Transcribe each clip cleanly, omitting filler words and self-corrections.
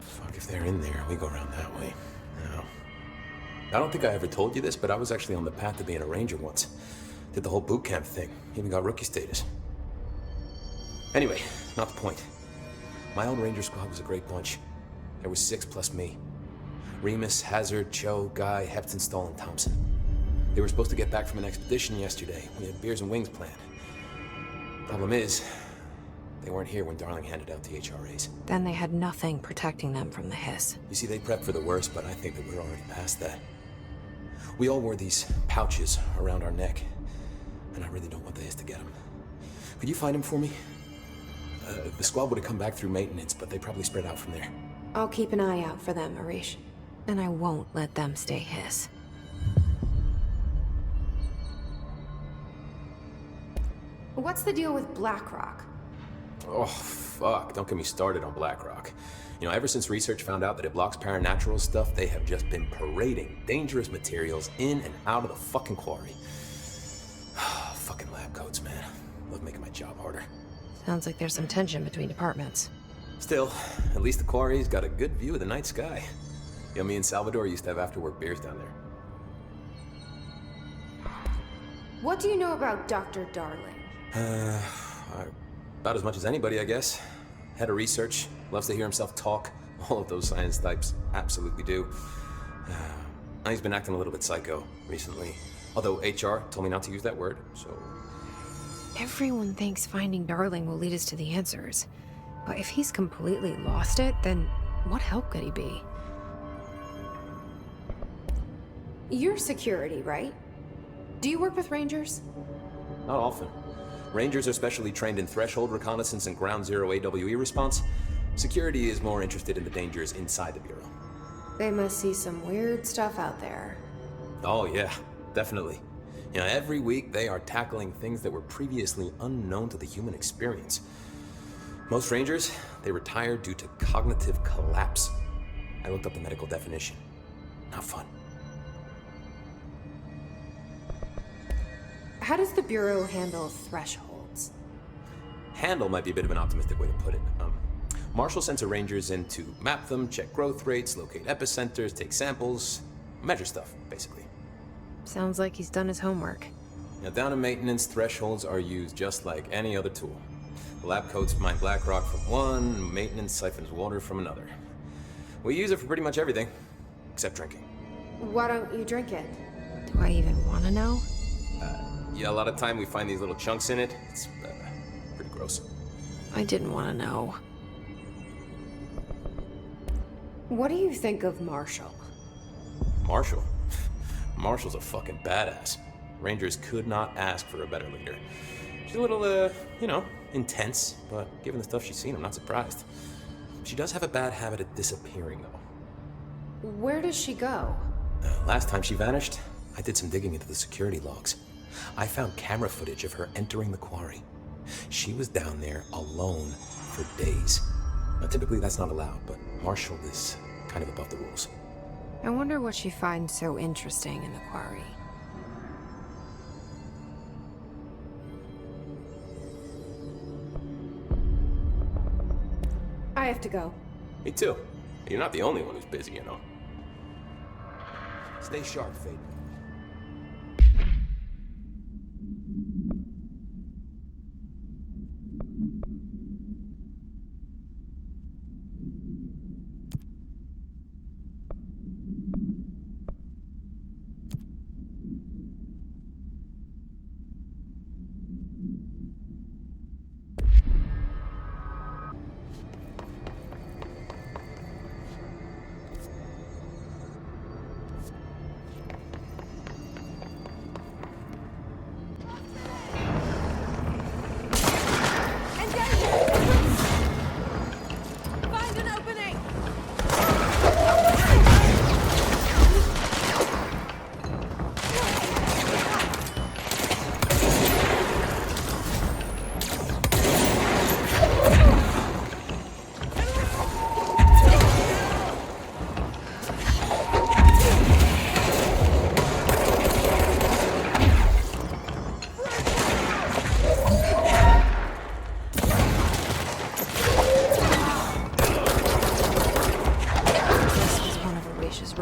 Fuck, if they're in there, we go around that way. No. I don't think I ever told you this, but I was actually on the path to being a ranger once. Did the whole boot camp thing. Even got rookie status. Anyway, not the point. My old ranger squad was a great bunch. There was 6 plus me. Remus, Hazard, Cho, Guy, Heptonstall, and Thompson. They were supposed to get back from an expedition yesterday. We had beers and wings planned. Problem is, they weren't here when Darling handed out the HRAs. Then they had nothing protecting them from the hiss. You see, they prepped for the worst, but I think that we're already past that. We all wore these pouches around our neck, and I really don't want the hiss to get them. Could you find them for me? The squad would have come back through maintenance, but they probably spread out from there. I'll keep an eye out for them, Arish. And I won't let them stay hiss. What's the deal with Blackrock? Oh, fuck. Don't get me started on Blackrock. You know, ever since research found out that it blocks paranatural stuff, they have just been parading dangerous materials in and out of the fucking quarry. Fucking lab coats, man. Love making my job harder. Sounds like there's some tension between departments. Still, at least the quarry's got a good view of the night sky. You know, me and Salvador used to have after-work beers down there. What do you know about Dr. Darling? About as much as anybody, I guess. Head of research, loves to hear himself talk. All of those science types absolutely do. He's been acting a little bit psycho recently. Although HR told me not to use that word, so... Everyone thinks finding Darling will lead us to the answers. But if he's completely lost it, then what help could he be? You're security, right? Do you work with Rangers? Not often. Rangers are specially trained in threshold reconnaissance and ground zero AWE response. Security is more interested in the dangers inside the Bureau. They must see some weird stuff out there. Oh yeah, definitely. You know, every week they are tackling things that were previously unknown to the human experience. Most Rangers, they retire due to cognitive collapse. I looked up the medical definition. Not fun. How does the Bureau handle thresholds? Handle might be a bit of an optimistic way to put it. Marshall sends her Rangers in to map them, check growth rates, locate epicenters, take samples, measure stuff, basically. Sounds like he's done his homework. Now, down in maintenance, thresholds are used just like any other tool. The lab coats mine Blackrock from one, maintenance siphons water from another. We use it for pretty much everything, except drinking. Why don't you drink it? Do I even want to know? Yeah, a lot of time we find these little chunks in it. It's pretty gross. I didn't want to know. What do you think of Marshall? Marshall? Marshall's a fucking badass. Rangers could not ask for a better leader. She's a little, intense, but given the stuff she's seen, I'm not surprised. She does have a bad habit of disappearing, though. Where does she go? Last time she vanished, I did some digging into the security logs. I found camera footage of her entering the quarry. She was down there alone for days. Now, typically that's not allowed, but Marshall is kind of above the rules. I wonder what she finds so interesting in the quarry. I have to go. Me too. You're not the only one who's busy, you know. Stay sharp, Fate.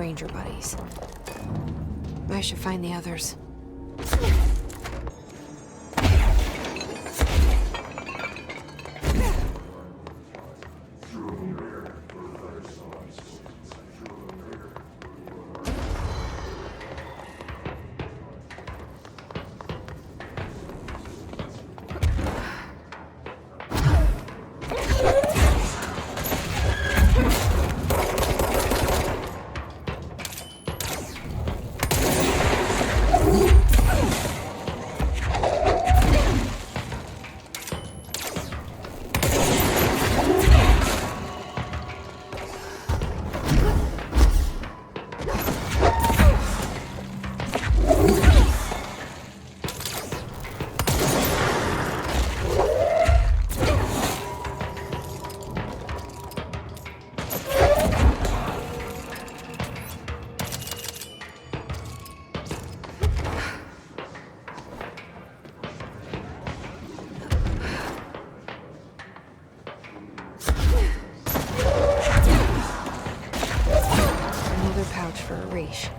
ranger buddies. I should find the others. For Arish.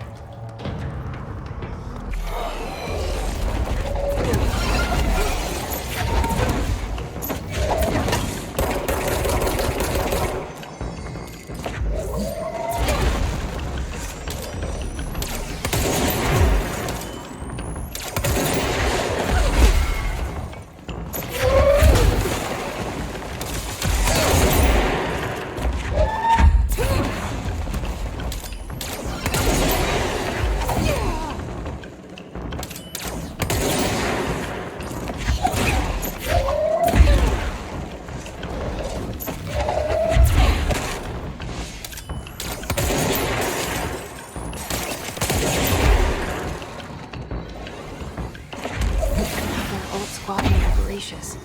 Gracious.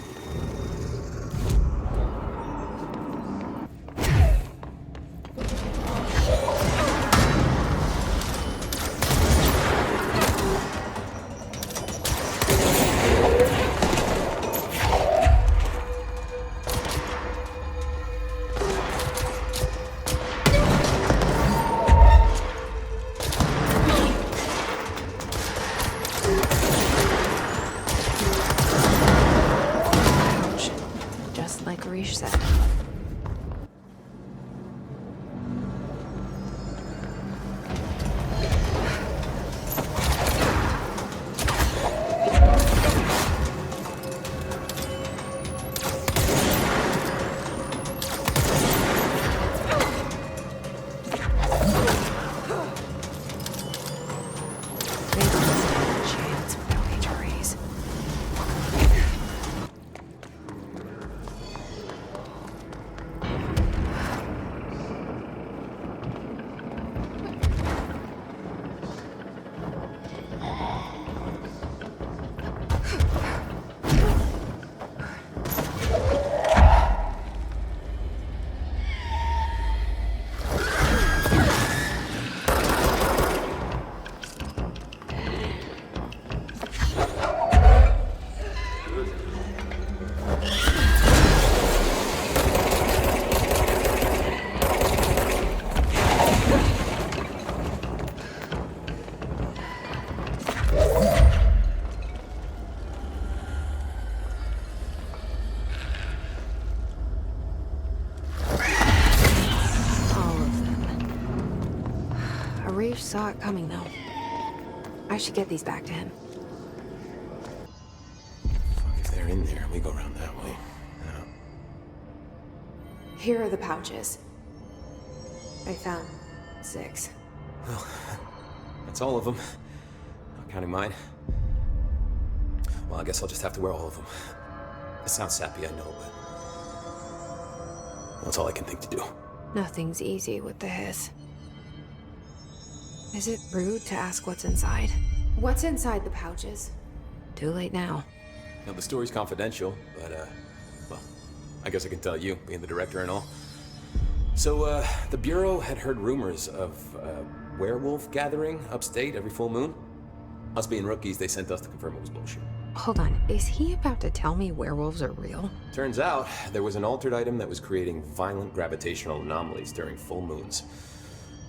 Like Arish said. Arish saw it coming, though. I should get these back to him. Fuck, if they're in there, we go around that way. Yeah. Here are the pouches. I found 6. Well, that's all of them. Not counting mine. Well, I guess I'll just have to wear all of them. It sounds sappy, I know, but that's all I can think to do. Nothing's easy with the hiss. Is it rude to ask what's inside? What's inside the pouches? Too late now. Now, the story's confidential, but, well, I guess I can tell you, being the director and all. So, the Bureau had heard rumors of a werewolf gathering upstate every full moon. Us being rookies, they sent us to confirm it was bullshit. Hold on, is he about to tell me werewolves are real? Turns out, there was an altered item that was creating violent gravitational anomalies during full moons.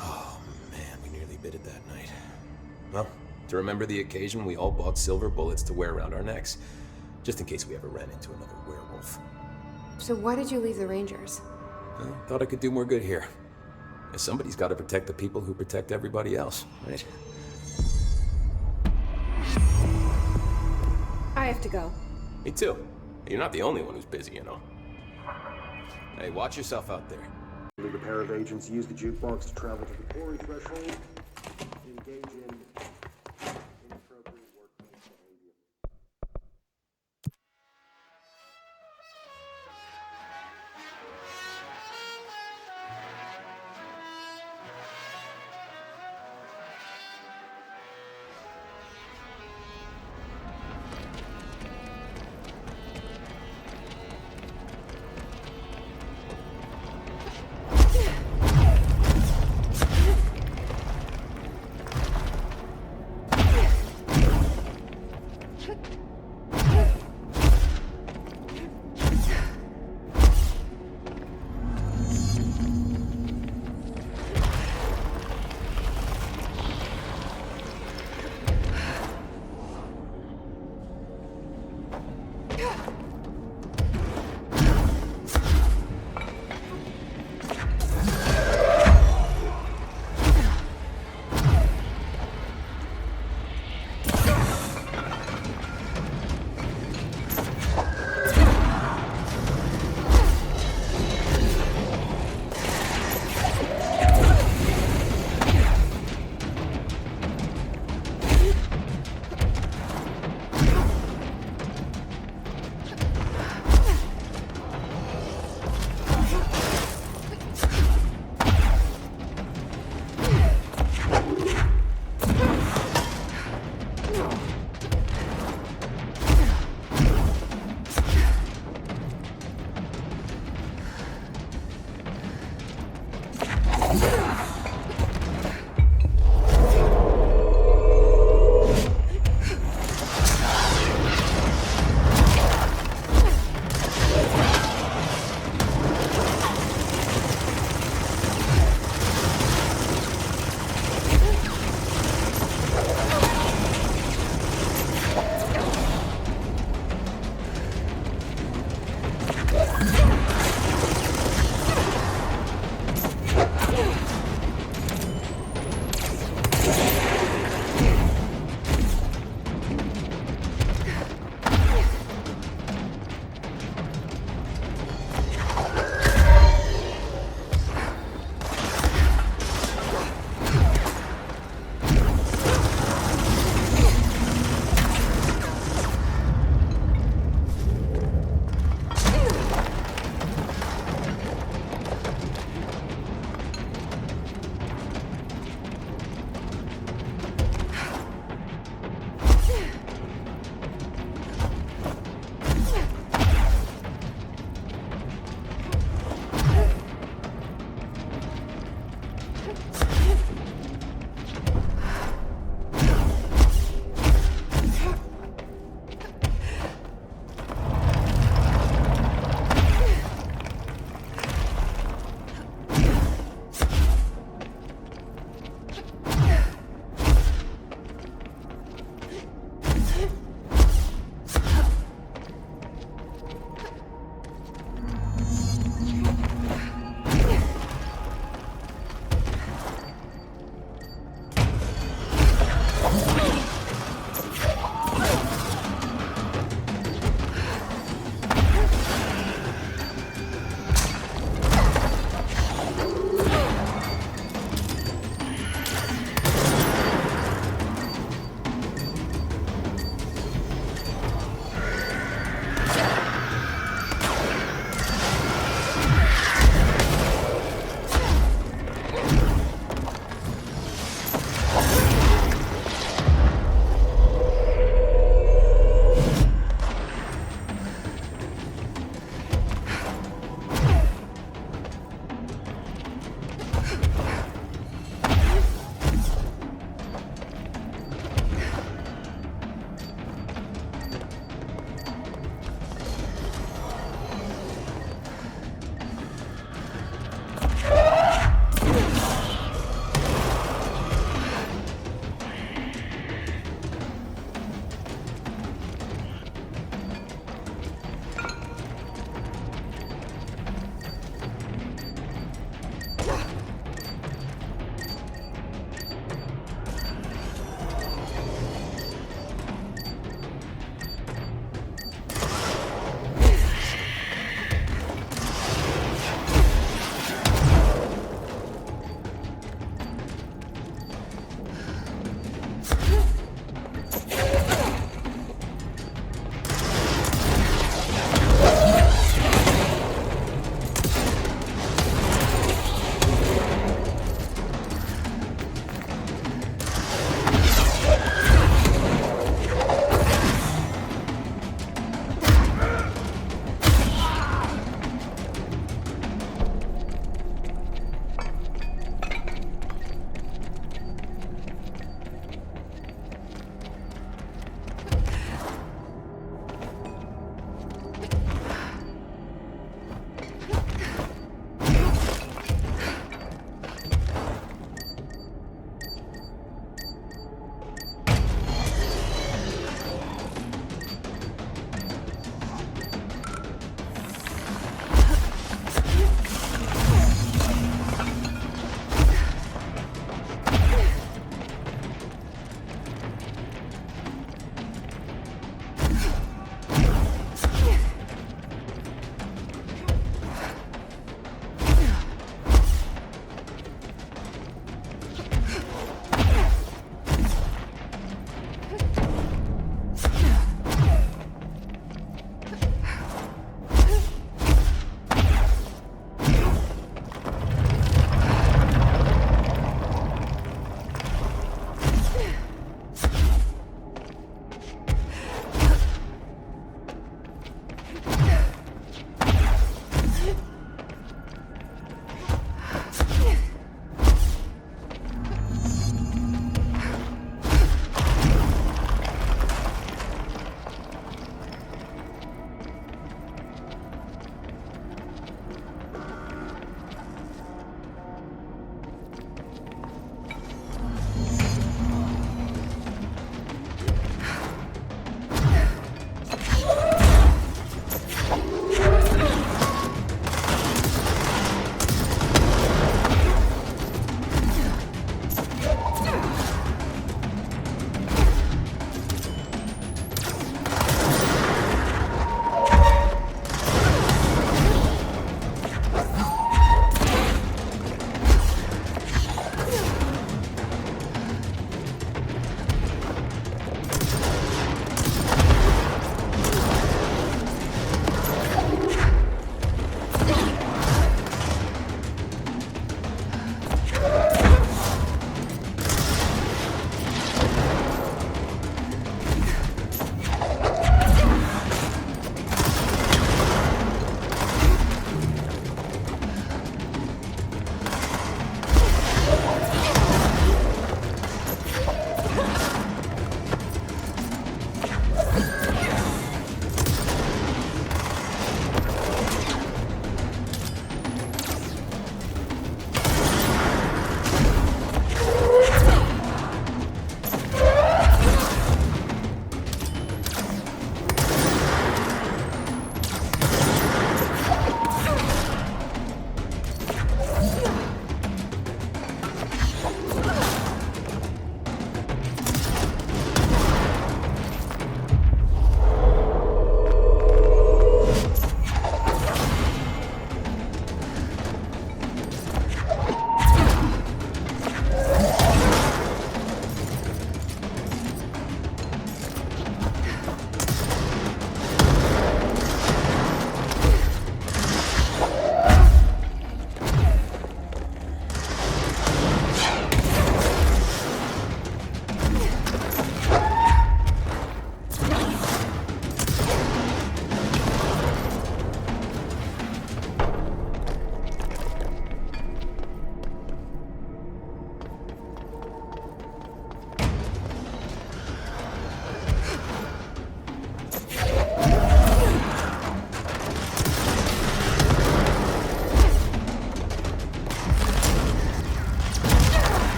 Oh, man. bit that night. Well, to remember the occasion, we all bought silver bullets to wear around our necks, just in case we ever ran into another werewolf. So why did you leave the Rangers? I thought I could do more good here. Somebody's got to protect the people who protect everybody else, right? I have to go. Me too. You're not the only one who's busy, you know. Hey, watch yourself out there. The pair of agents use the jukebox to travel to the quarry threshold, engage in inappropriate workplace behavior.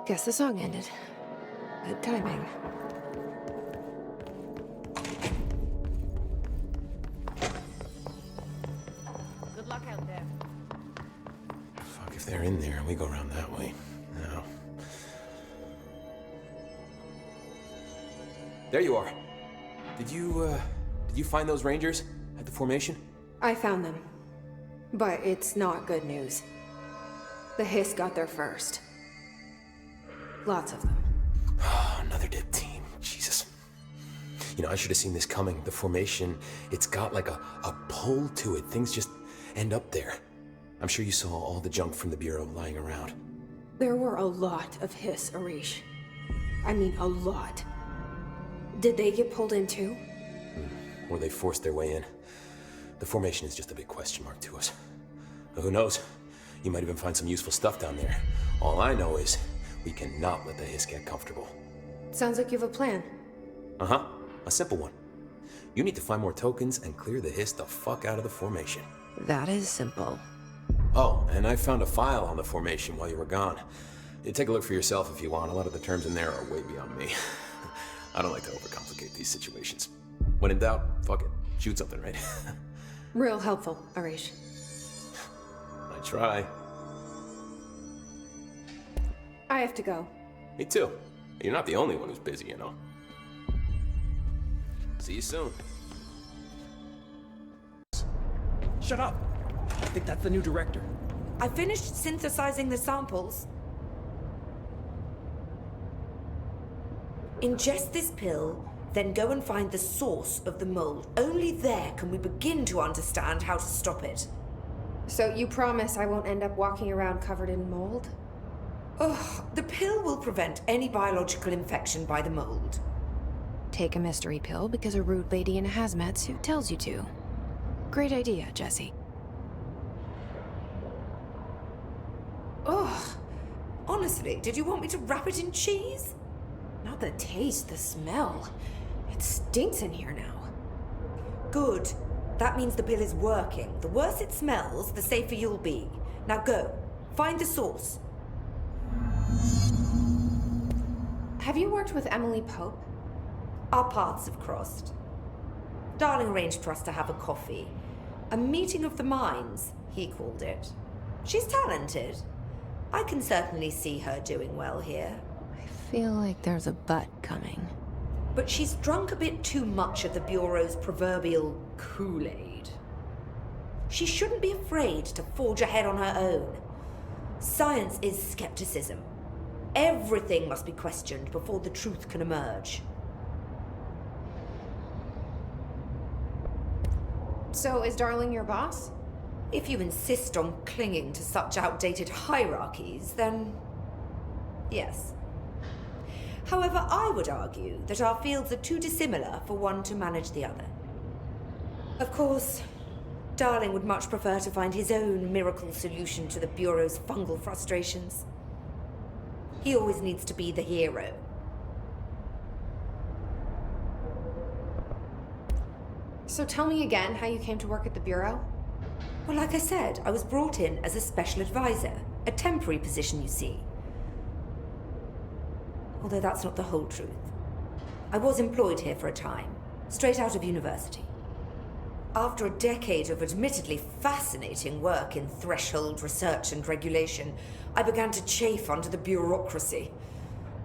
Guess the song ended. Good timing. Good luck out there. Fuck, if they're in there and we go around that way. No. There you are. Did you find those Rangers at the formation? I found them. But it's not good news. The Hiss got there first. Lots of them. Oh, another dead team. Jesus. You know, I should have seen this coming. The formation, it's got like a pull to it. Things just end up there. I'm sure you saw all the junk from the Bureau lying around. There were a lot of Hiss, Arish. I mean, a lot. Did they get pulled in too? Or they forced their way in. The formation is just a big question mark to us. Who knows? You might even find some useful stuff down there. All I know is we cannot let the Hiss get comfortable. Sounds like you have a plan. Uh-huh. A simple one. You need to find more tokens and clear the Hiss the fuck out of the formation. That is simple. Oh, and I found a file on the formation while you were gone. You take a look for yourself if you want. A lot of the terms in there are way beyond me. I don't like to overcomplicate these situations. When in doubt, fuck it. Shoot something, right? Real helpful, Arish. I try. I have to go. Me too. You're not the only one who's busy, you know. See you soon. Shut up! I think that's the new director. I finished synthesizing the samples. Ingest this pill, then go and find the source of the mold. Only there can we begin to understand how to stop it. So you promise I won't end up walking around covered in mold? Ugh, the pill will prevent any biological infection by the mold. Take a mystery pill because a rude lady in a hazmat suit tells you to. Great idea, Jesse. Ugh. Honestly, did you want me to wrap it in cheese? Not the taste, the smell. It stinks in here now. Good. That means the pill is working. The worse it smells, the safer you'll be. Now go. Find the source. Have you worked with Emily Pope? Our paths have crossed. Darling arranged for us to have a coffee. A meeting of the minds, he called it. She's talented. I can certainly see her doing well here. I feel like there's a but coming. But she's drunk a bit too much of the Bureau's proverbial Kool-Aid. She shouldn't be afraid to forge ahead on her own. Science is skepticism. Everything must be questioned before the truth can emerge. So is Darling your boss? If you insist on clinging to such outdated hierarchies, then yes. However, I would argue that our fields are too dissimilar for one to manage the other. Of course, Darling would much prefer to find his own miracle solution to the Bureau's fungal frustrations. He always needs to be the hero. So tell me again how you came to work at the Bureau? Well, like I said, I was brought in as a special advisor. A temporary position, you see. Although that's not the whole truth. I was employed here for a time, straight out of university. After a decade of admittedly fascinating work in threshold research and regulation, I began to chafe under the bureaucracy.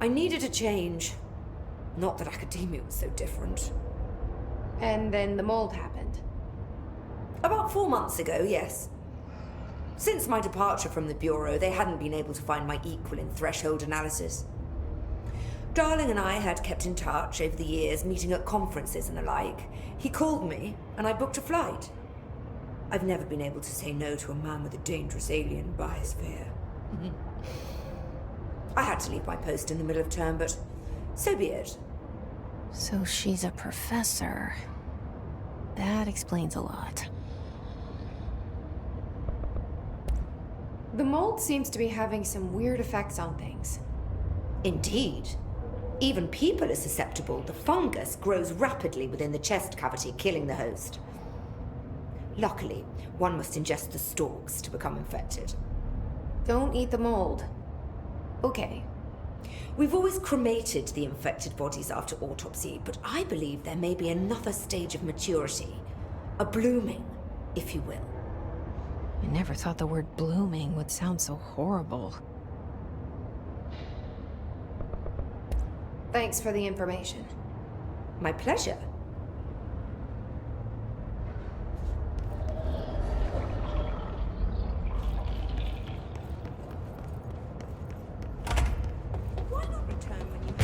I needed a change. Not that academia was so different. And then the mold happened. About 4 months ago, yes. Since my departure from the Bureau, they hadn't been able to find my equal in threshold analysis. Darling and I had kept in touch over the years, meeting at conferences and the like. He called me, and I booked a flight. I've never been able to say no to a man with a dangerous alien biosphere. I had to leave my post in the middle of term, but so be it. So she's a professor. That explains a lot. The mold seems to be having some weird effects on things. Indeed. Even people are susceptible. The fungus grows rapidly within the chest cavity, killing the host. Luckily, one must ingest the stalks to become infected. Don't eat the mold. Okay. We've always cremated the infected bodies after autopsy, but I believe there may be another stage of maturity. A blooming, if you will. I never thought the word blooming would sound so horrible. Thanks for the information. My pleasure. Why not return when you...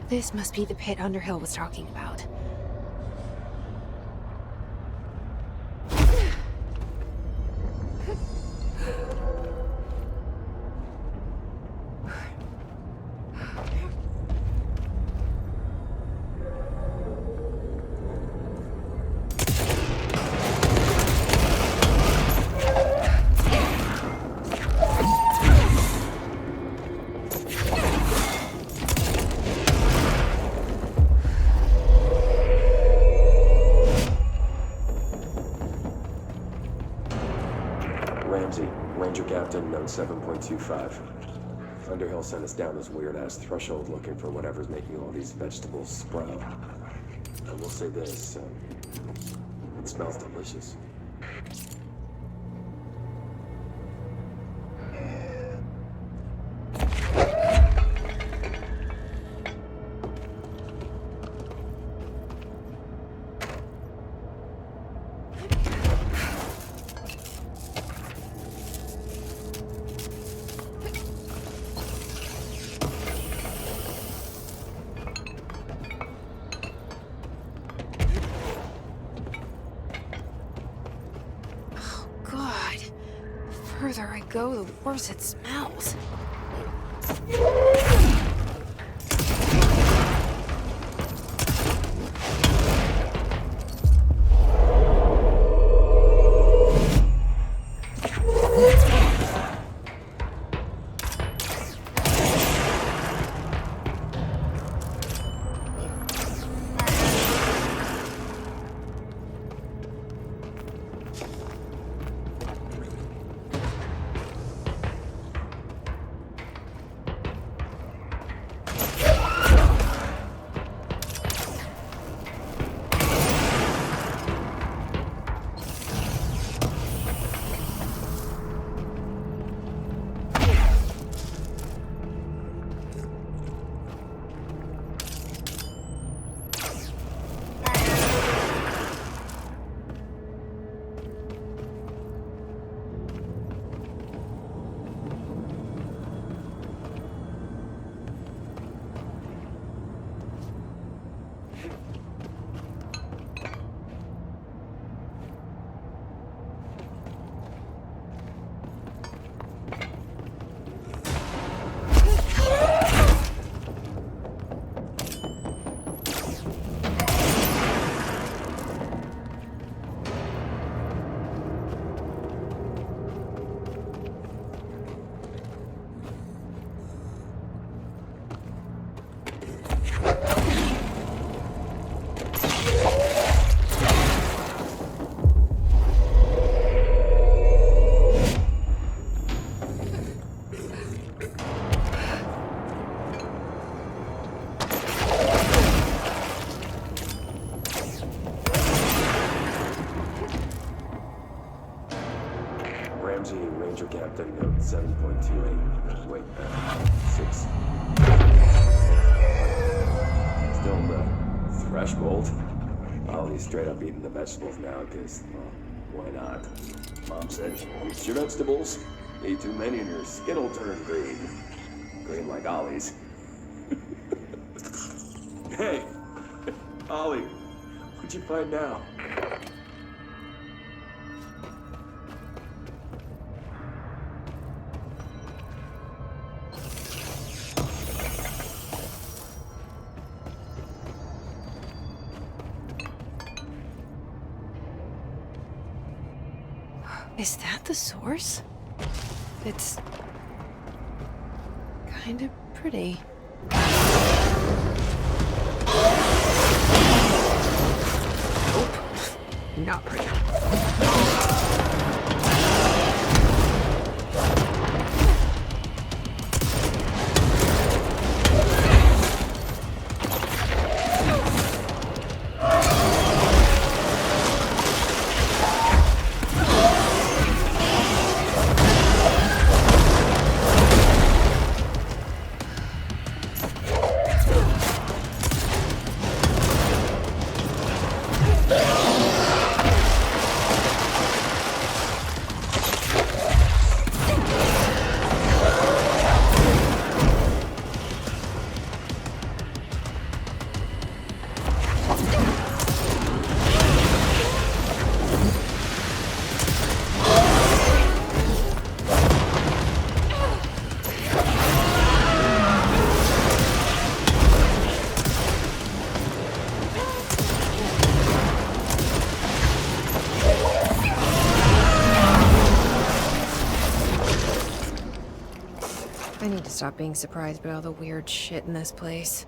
This must be the pit Underhill was talking about. Ramsey, Ranger Captain, note 7.25. Underhill sent us down this weird-ass threshold looking for whatever's making all these vegetables sprout. I will say this, it smells delicious. God. The further I go, the worse it smells. Ramsey, Ranger Captain, note 7.28. Wait, 6. Still in the threshold. Ollie's straight up eating the vegetables now, because, well, why not? Mom said, eat your vegetables. Eat too many and your skin will turn green. Green like Ollie's. Hey, Ollie, what'd you find now? Is that the source? It's kind of pretty. Nope. Not pretty. I need to stop being surprised by all the weird shit in this place.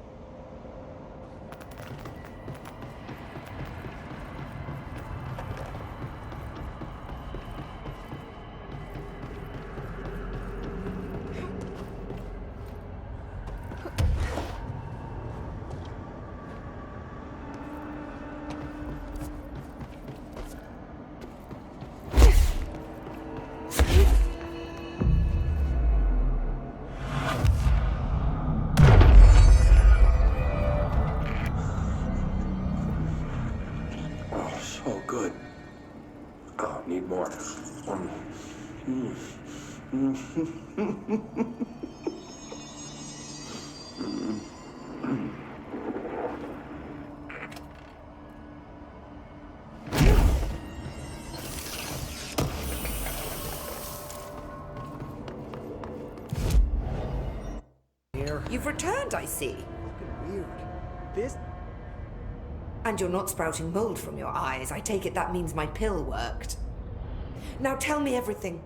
Oh, good. Oh, need more. Here. You've returned, I see. Weird. This. And you're not sprouting mold from your eyes. I take it that means my pill worked. Now tell me everything.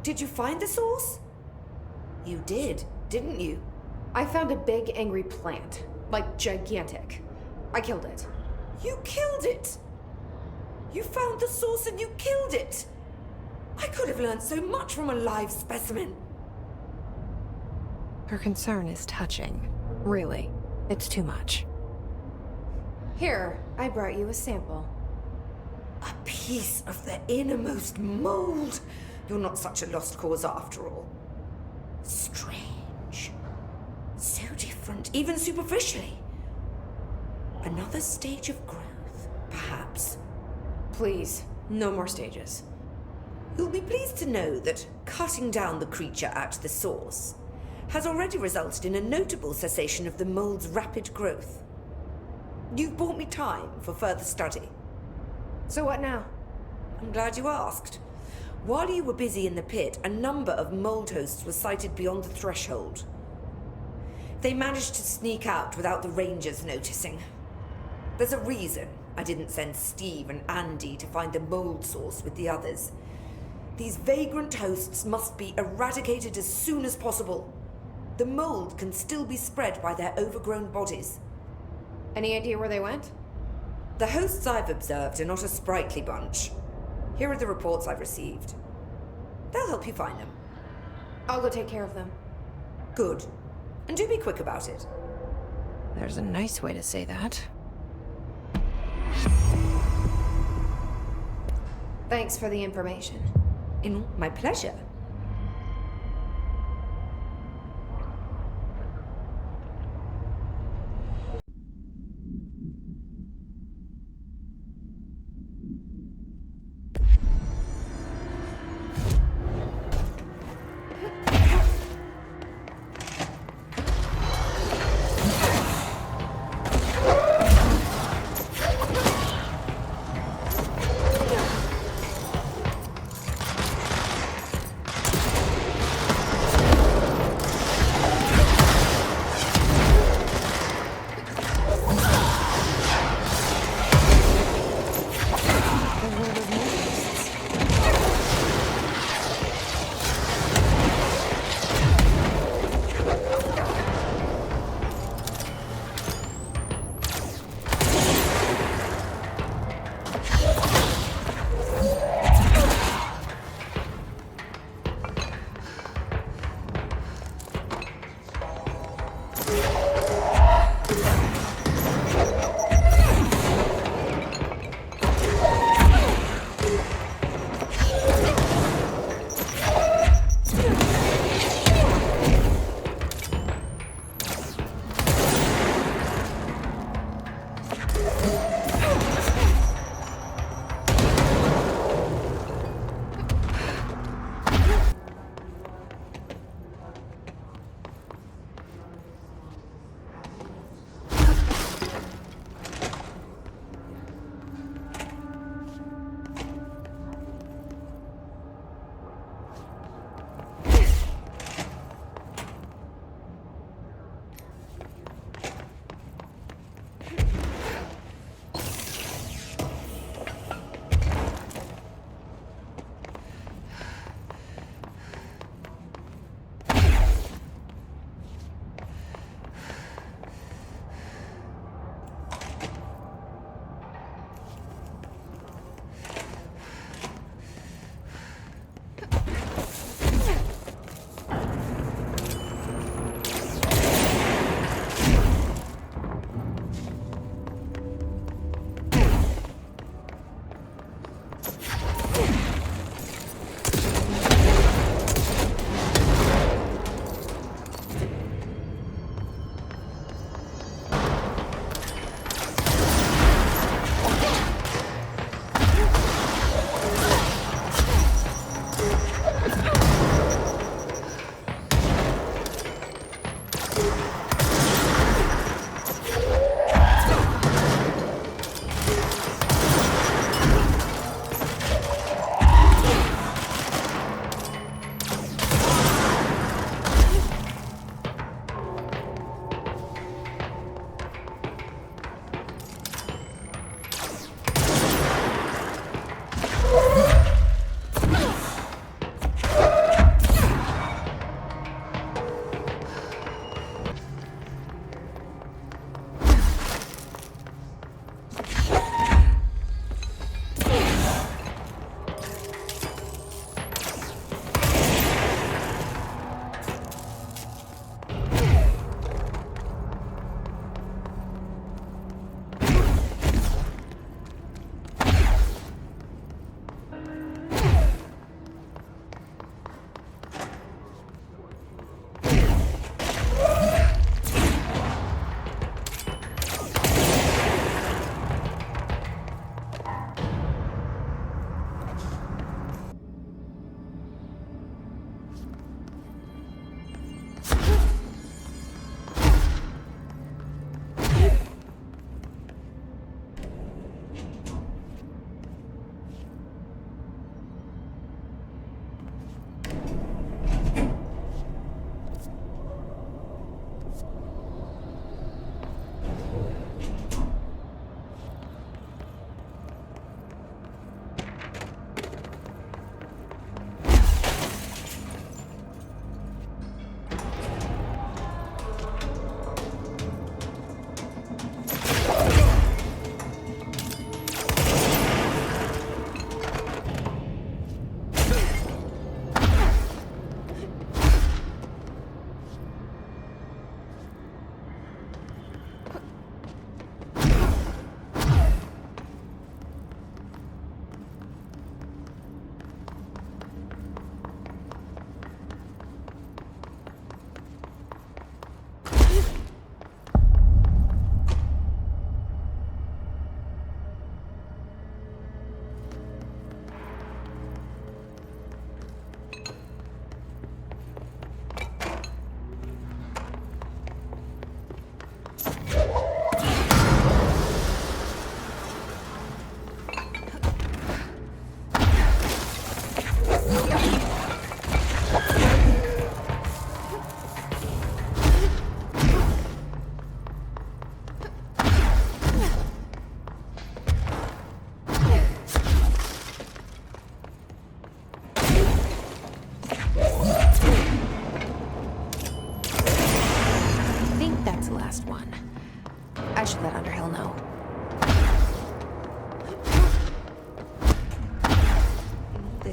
Did you find the source? You did, didn't you? I found a big, angry plant. Like, gigantic. I killed it. You killed it! You found the source and you killed it! I could have learned so much from a live specimen. Her concern is touching. Really. It's too much. Here, I brought you a sample. A piece of the innermost mold. You're not such a lost cause after all. Strange. So different, even superficially. Another stage of growth, perhaps. Please, no more stages. You'll be pleased to know that cutting down the creature at the source has already resulted in a notable cessation of the mold's rapid growth. You've bought me time for further study. So what now? I'm glad you asked. While you were busy in the pit, a number of mold hosts were sighted beyond the threshold. They managed to sneak out without the Rangers noticing. There's a reason I didn't send Steve and Andy to find the mold source with the others. These vagrant hosts must be eradicated as soon as possible. The mold can still be spread by their overgrown bodies. Any idea where they went? The hosts I've observed are not a sprightly bunch. Here are the reports I've received. They'll help you find them. I'll go take care of them. Good. And do be quick about it. There's a nice way to say that. Thanks for the information. My pleasure.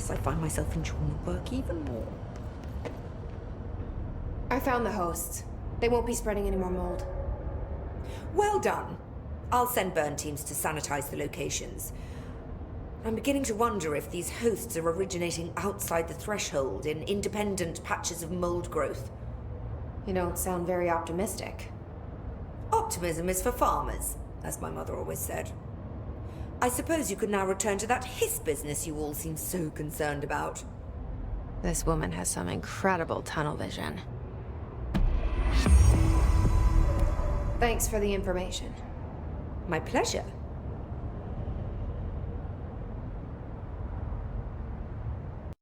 this, I find myself enjoying the work even more. I found the hosts. They won't be spreading any more mold. Well done. I'll send burn teams to sanitize the locations. I'm beginning to wonder if these hosts are originating outside the threshold in independent patches of mold growth. You don't sound very optimistic. Optimism is for farmers, as my mother always said. I suppose you could now return to that hiss business you all seem so concerned about. This woman has some incredible tunnel vision. Thanks for the information. My pleasure.